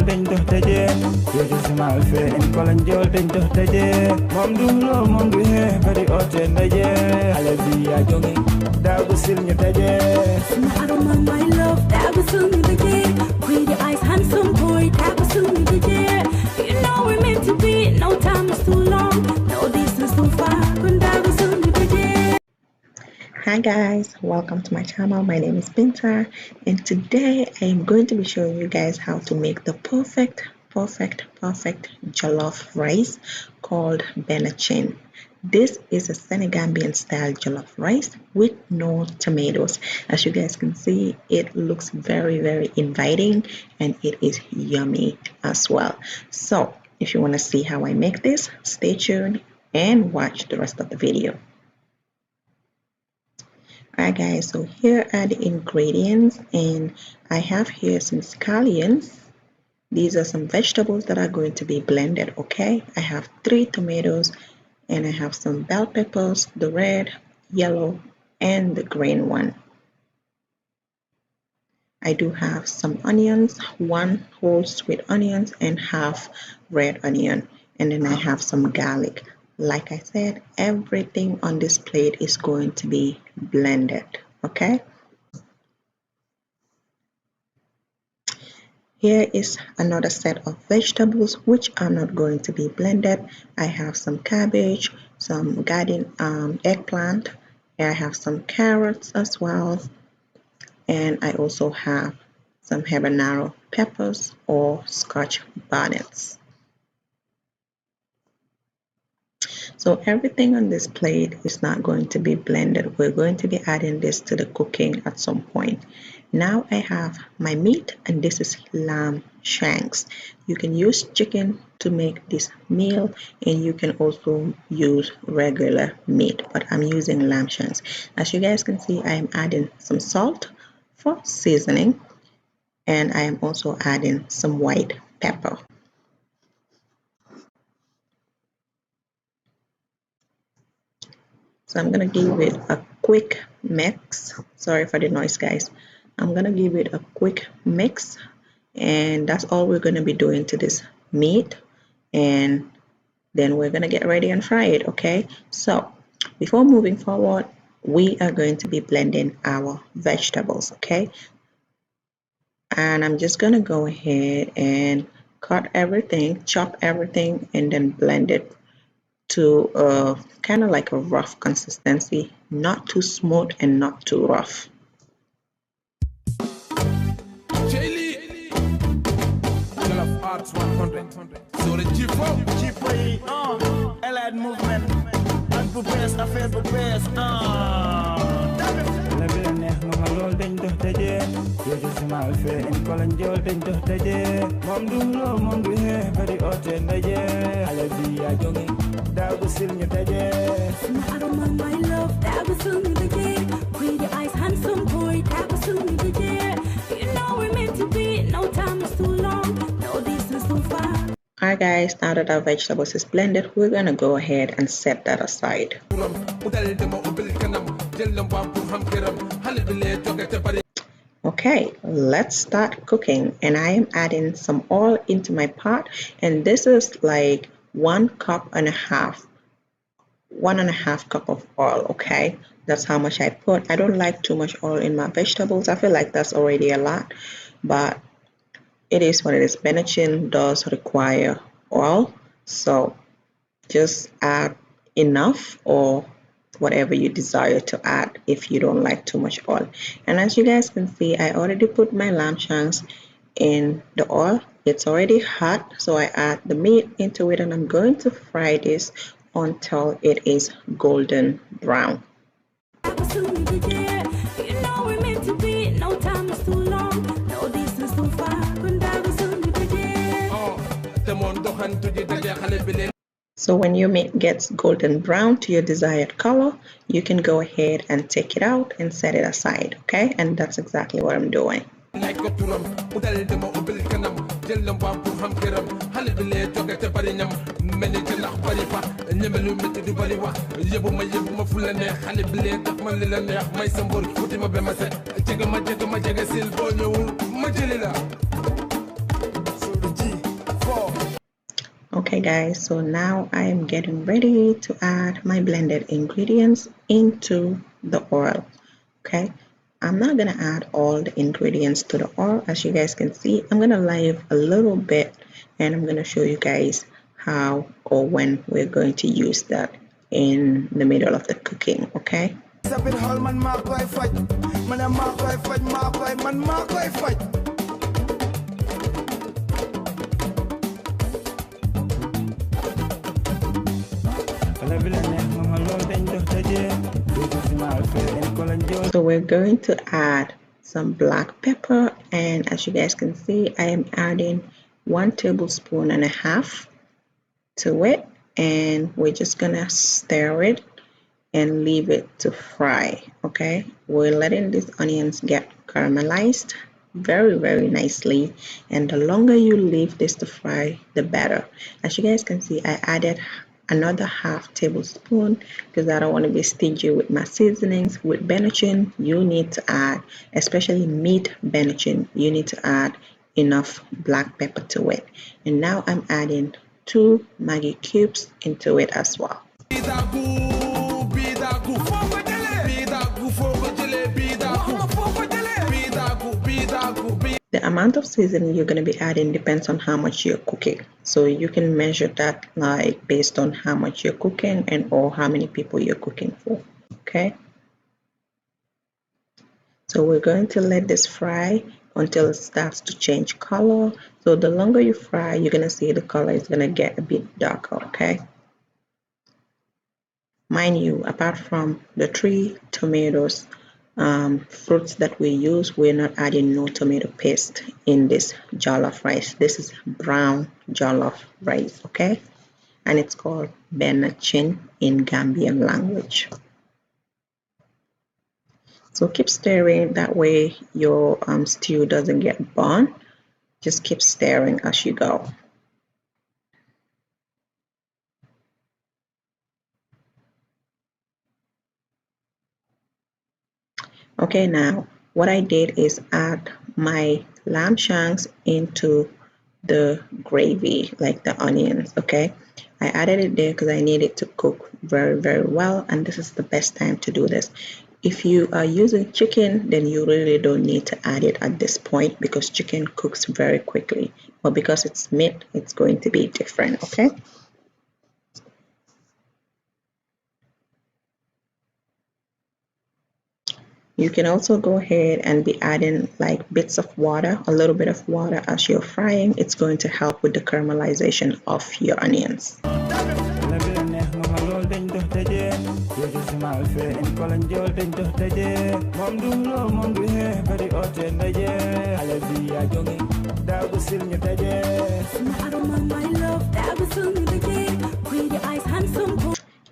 dañ dox daje yoo ci sama fe en ko lañ jol dañ dox daje moom du lo moom du he bari oote ndaje xale bi yaa jonge daagu sil ñu daje aroma my love daagu sil ñu daje pretty eyes handsome boy daagu sil ñu daje you know we're meant to be no time is too long no distance too far kun daagu sil ñu daje. Hi guys, welcome to my channel. My name is Binta, and today I am going to be showing you guys how to make the perfect jollof rice called benachin. This is a Senegambian style jollof rice with no tomatoes. As you guys can see, it looks very inviting and it is yummy as well. So if you want to see how I make this, stay tuned and watch the rest of the video. Alright guys, so here are the ingredients, and I have here some scallions. These are some vegetables that are going to be blended. Okay, I have 3 tomatoes and I have some bell peppers, the red, yellow and the green one. I do have some onions, 1 whole sweet onions and half red onion, and then I have some garlic. Like I said, everything on this plate is going to be blended. Okay, here is another set of vegetables which are not going to be blended. I have some cabbage, some garden eggplant, I have some carrots as well, and I also have some habanero peppers or scotch bonnets. So everything on this plate is not going to be blended. We're going to be adding this to the cooking at some point. Now I have my meat, and this is lamb shanks. You can use chicken to make this meal, and you can also use regular meat, but I'm using lamb shanks. As you guys can see, I am adding some salt for seasoning, and I am also adding some white pepper. So I'm gonna give it a quick mix. Sorry for the noise guys. I'm gonna give it a quick mix, and that's all we're gonna be doing to this meat, and then we're gonna get ready and fry it. Okay, so before moving forward, we are going to be blending our vegetables. Okay, and I'm just gonna go ahead and cut everything, chop everything, and then blend it to kind of like a rough consistency, not too smooth and not too rough. Arts 100. So the G4, allied movement, and prepares affair prepares. la bi la neex nga ma lool dañ dox daje yoo ci sama fe en ko lañ jol dañ dox daje moom du lo moom du he bari oote ndaje xale bi yaa jonge daagu sil ñu daje aroma my love daagu sil ñu daje pretty eyes handsome boy daagu sil ñu daje you know we're meant to be no time is too long no distance too far. Alright guys, now that our vegetables is blended, we're gonna go ahead and set that aside. Okay, let's start cooking, and I am adding some oil into my pot, and this is like 1.5 cups of oil. Okay, that's how much I put. I don't like too much oil in my vegetables. I feel like that's already a lot, but it is what it is. Benachin does require oil, so just add enough or whatever you desire to add if you don't like too much oil. And as you guys can see, I already put my lamb shanks in the oil. It's already hot, so I add the meat into it, and I'm going to fry this until it is golden brown. So when your meat gets golden brown to your desired color, you can go ahead and take it out and set it aside. Okay, and that's exactly what I'm doing. Okay guys, so now I am getting ready to add my blended ingredients into the oil. Okay, I'm not gonna add all the ingredients to the oil. As you guys can see, I'm gonna leave a little bit, and I'm gonna show you guys how or when we're going to use that in the middle of the cooking. Okay. So we're going to add some black pepper, and as you guys can see, I am adding 1.5 tablespoons to it, and we're just gonna stir it and leave it to fry. Okay, we're letting these onions get caramelized very nicely, and the longer you leave this to fry, the better. As you guys can see, I added another 1/2 tablespoon because I don't want to be stingy with my seasonings. With benachin, you need to add, especially meat benachin, you need to add enough black pepper to it. And now I'm adding 2 Maggi cubes into it as well. The amount of seasoning you're going to be adding depends on how much you're cooking. So you can measure that like based on how much you're cooking and or how many people you're cooking for. Okay. So we're going to let this fry until it starts to change color. So the longer you fry, you're going to see the color is going to get a bit darker. Okay. Mind you, apart from the 3 tomatoes, fruits that we use, we're not adding no tomato paste in this jollof rice. This is brown jollof rice, okay? And it's called benachin in Gambian language. So keep stirring, that way your stew doesn't get burnt. Just keep stirring as you go. Okay, now what I did is add my lamb shanks into the gravy, like the onions. Okay, I added it there because I need it to cook very well, and this is the best time to do this. If you are using chicken, then you really don't need to add it at this point because chicken cooks very quickly, but because it's meat, it's going to be different. Okay. You can also go ahead and be adding like bits of water, a little bit of water as you're frying. It's going to help with the caramelization of your onions.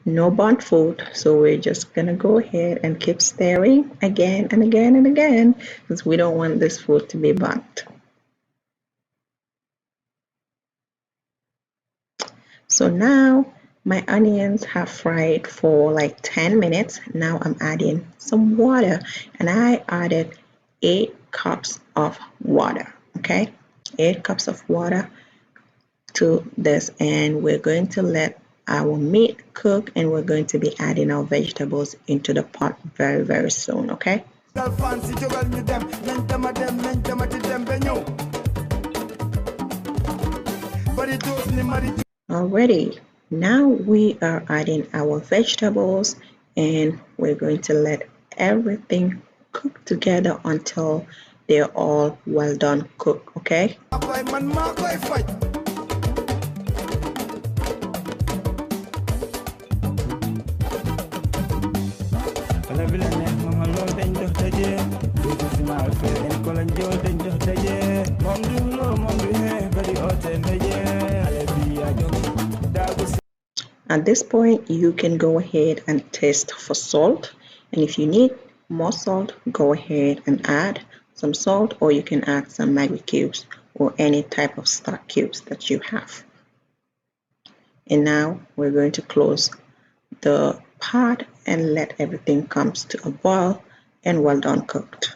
No burnt food, so we're just gonna go ahead and keep stirring again and again and again because we don't want this food to be burnt. So now my onions have fried for like 10 minutes. Now I'm adding some water, and I added 8 cups of water. Okay, 8 cups of water to this, and we're going to let our meat cook, and we're going to be adding our vegetables into the pot very soon. Okay. Already, now we are adding our vegetables, and we're going to let everything cook together until they're all well done cooked. Okay. At this point, you can go ahead and taste for salt, and if you need more salt, go ahead and add some salt, or you can add some Maggi cubes or any type of stock cubes that you have. And now we're going to close the pot and let everything come to a boil and well done cooked.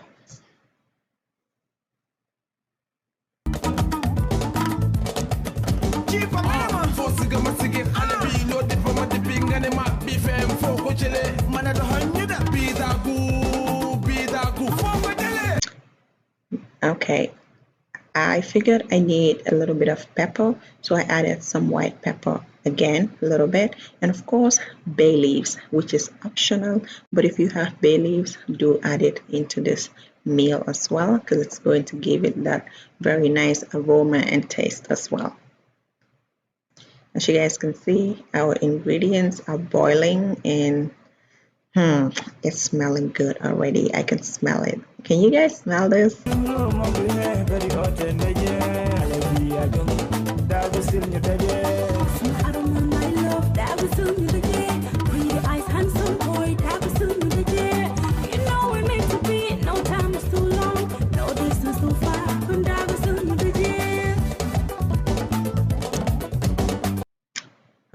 Okay, I figured I need a little bit of pepper, so I added some white pepper again, a little bit, and of course bay leaves, which is optional, but if you have bay leaves, do add it into this meal as well, because it's going to give it that very nice aroma and taste as well. As you guys can see, our ingredients are boiling and it's smelling good already. I can smell it. Can you guys smell this?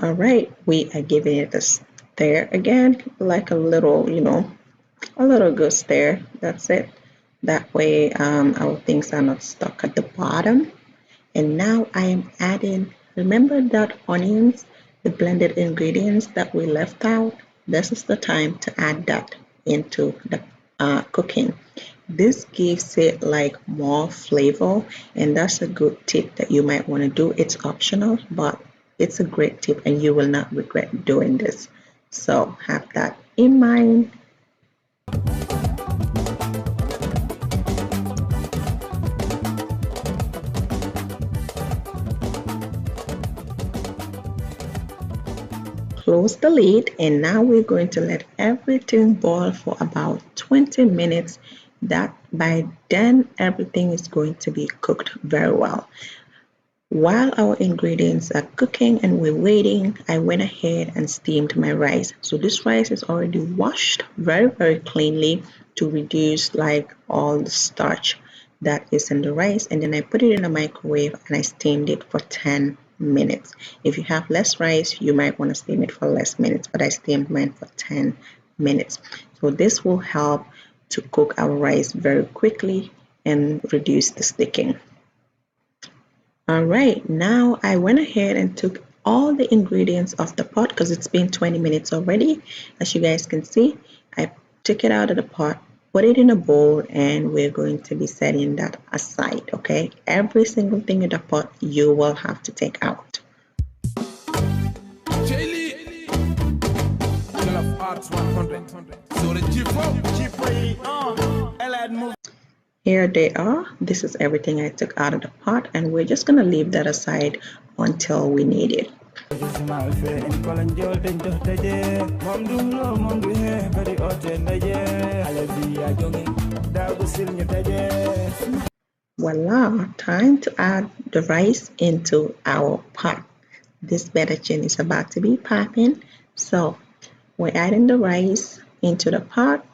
All right, we are giving it a stir again, like a little, a little good stir. That's it. That way our things are not stuck at the bottom. And now I am adding, remember that onions, the blended ingredients that we left out? This is the time to add that into the cooking. This gives it like more flavor, and that's a good tip that you might want to do. It's optional, but it's a great tip and you will not regret doing this. So have that in mind. Close the lid, and now we're going to let everything boil for about 20 minutes. That by then everything is going to be cooked very well. While our ingredients are cooking and we're waiting, I went ahead and steamed my rice. So this rice is already washed very cleanly to reduce like all the starch that is in the rice, and then I put it in a microwave and I steamed it for 10 minutes. If you have less rice, you might want to steam it for less minutes, but I steamed mine for 10 minutes. So this will help to cook our rice very quickly and reduce the sticking. All right, now I went ahead and took all the ingredients off the pot because it's been 20 minutes already. As you guys can see, I took it out of the pot, put it in a bowl, and we're going to be setting that aside, okay? Every single thing in the pot you will have to take out. Here they are. This is everything I took out of the pot, and we're just gonna leave that aside until we need it. Voila, time to add the rice into our pot. This benachin is about to be popping, so we're adding the rice into the pot.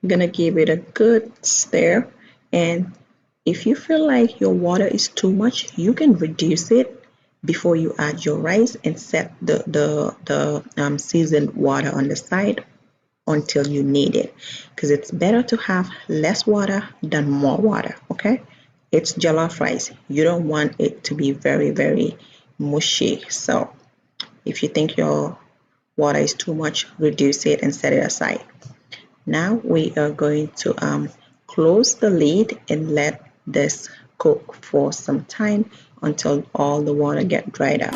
Gonna give it a good stir, and if you feel like your water is too much, you can reduce it before you add your rice and set the seasoned water on the side until you need it, because it's better to have less water than more water. Okay, it's jollof rice. You don't want it to be very mushy. So if you think your water is too much, reduce it and set it aside. Now we are going to close the lid and let this cook for some time until all the water get dried out.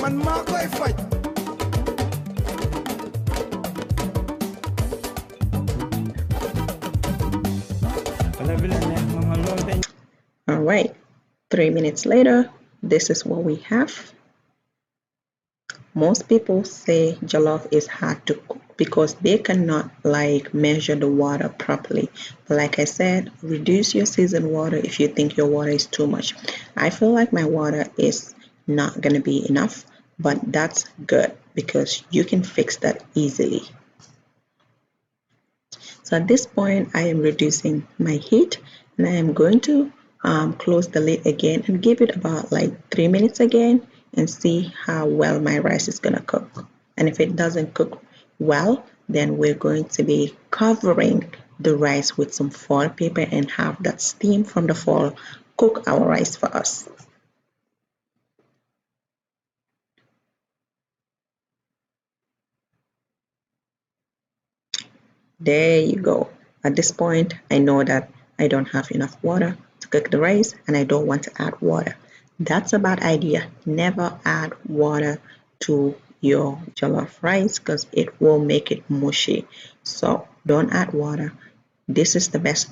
All right, 3 minutes later, this is what we have. Most people say jollof is hard to cook because they cannot like measure the water properly. But like I said, reduce your seasoned water if you think your water is too much. I feel like my water is not gonna be enough, but that's good because you can fix that easily. So at this point, I am reducing my heat, and I am going to close the lid again and give it about like 3 minutes again and see how well my rice is gonna cook. And if it doesn't cook well, then we're going to be covering the rice with some foil paper and have that steam from the foil cook our rice for us. There you go. At this point, I know that I don't have enough water to cook the rice and I don't want to add water. That's a bad idea. Never add water to your jollof rice because it will make it mushy. So don't add water. This is the best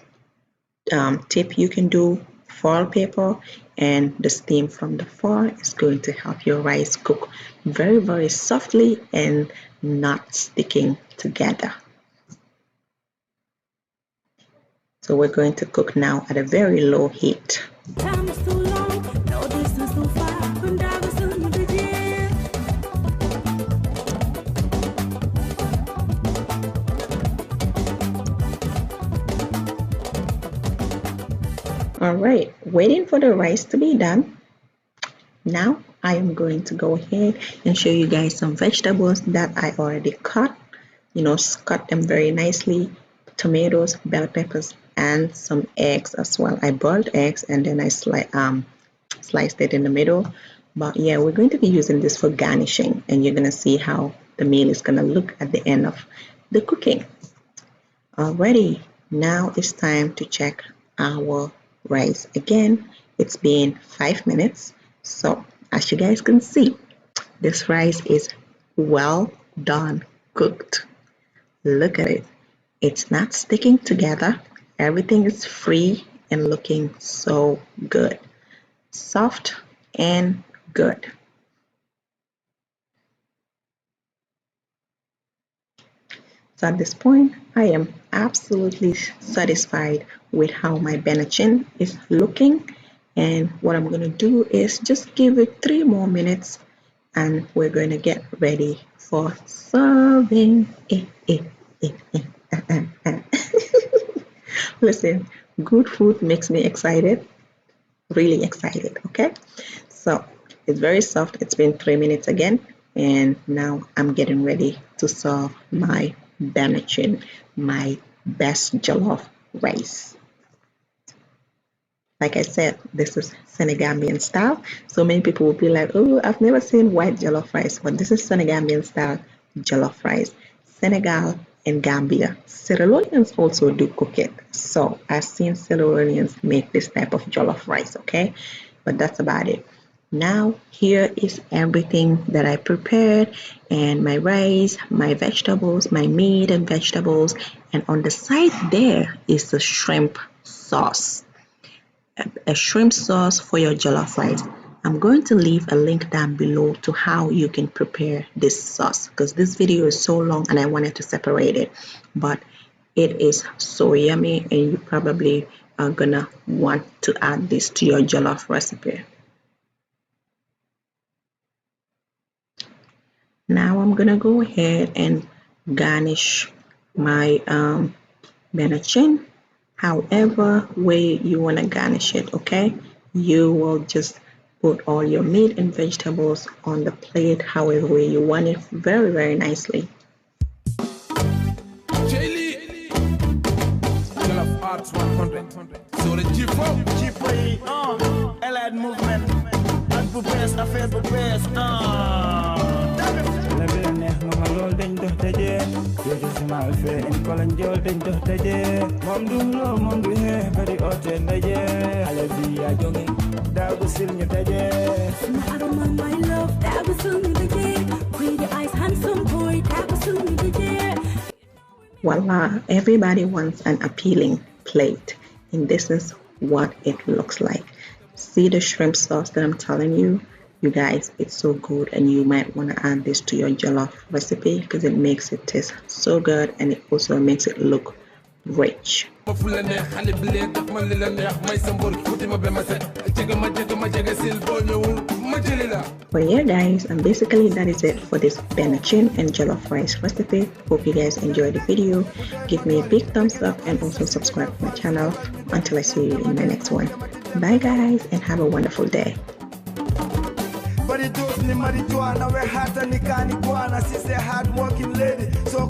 tip you can do. Foil paper, and the steam from the foil is going to help your rice cook very, very softly and not sticking together. So we're going to cook now at a very low heat. Time is too long, no distance too far. All right, waiting for the rice to be done. Now I am going to go ahead and show you guys some vegetables that I already cut. Cut them very nicely. Tomatoes, bell peppers, and some eggs as well. I boiled eggs and then I sliced it in the middle. But yeah, we're going to be using this for garnishing, and you're gonna see how the meal is gonna look at the end of the cooking. Alrighty, now it's time to check our rice again. It's been 5 minutes. So as you guys can see, this rice is well done cooked. Look at it. It's not sticking together. Everything is free and looking so good. Soft and good. So at this point, I am absolutely satisfied with how my benachin is looking. And what I'm going to do is just give it 3 more minutes and we're going to get ready for serving. Listen, good food makes me excited, really excited, okay? So it's very soft. It's been 3 minutes again, and now I'm getting ready to serve my benachin, my best jollof rice. Like I said, this is Senegambian style. So many people will be like, oh, I've never seen white jollof rice, but this is Senegambian style jollof rice. Senegal and Gambia. Sierra Leoneans also do cook it. So I've seen Sierra Leoneans make this type of jollof rice, okay? But that's about it. Now here is everything that I prepared, and my rice, my vegetables, my meat and vegetables, and on the side there is the shrimp sauce. A shrimp sauce for your jollof rice. I'm going to leave a link down below to how you can prepare this sauce, because this video is so long and I wanted to separate it, but it is so yummy and you probably are gonna want to add this to your jollof recipe. Now I'm gonna go ahead and garnish my benachin however way you want to garnish it, okay? You will just put all your meat and vegetables on the plate however way you want it, very, very nicely. Arts 100. So the G4, allied movement, and prepares, affair prepares. dañ dox daje yo ci sama fe en ko lañ jol dañ dox daje mom du lo mom du he bari ote daje ale bi ya jongi daagu sil ñu daje Aroma, my love, daagu sil ñu daje. Pretty eyes, handsome boy, daagu sil ñu daje. Voila, everybody wants an appealing plate, and this is what it looks like. See the shrimp sauce that I'm telling you? You guys, it's so good, and you might want to add this to your jollof recipe because it makes it taste so good and it also makes it look rich. But yeah guys, and basically that is it for this benachin and jollof rice recipe. Hope you guys enjoyed the video. Give me a big thumbs up and also subscribe to my channel. Until I see you in my next one. Bye guys, and have a wonderful day. But it does ni marijuana, we hard and ni hard working lady. So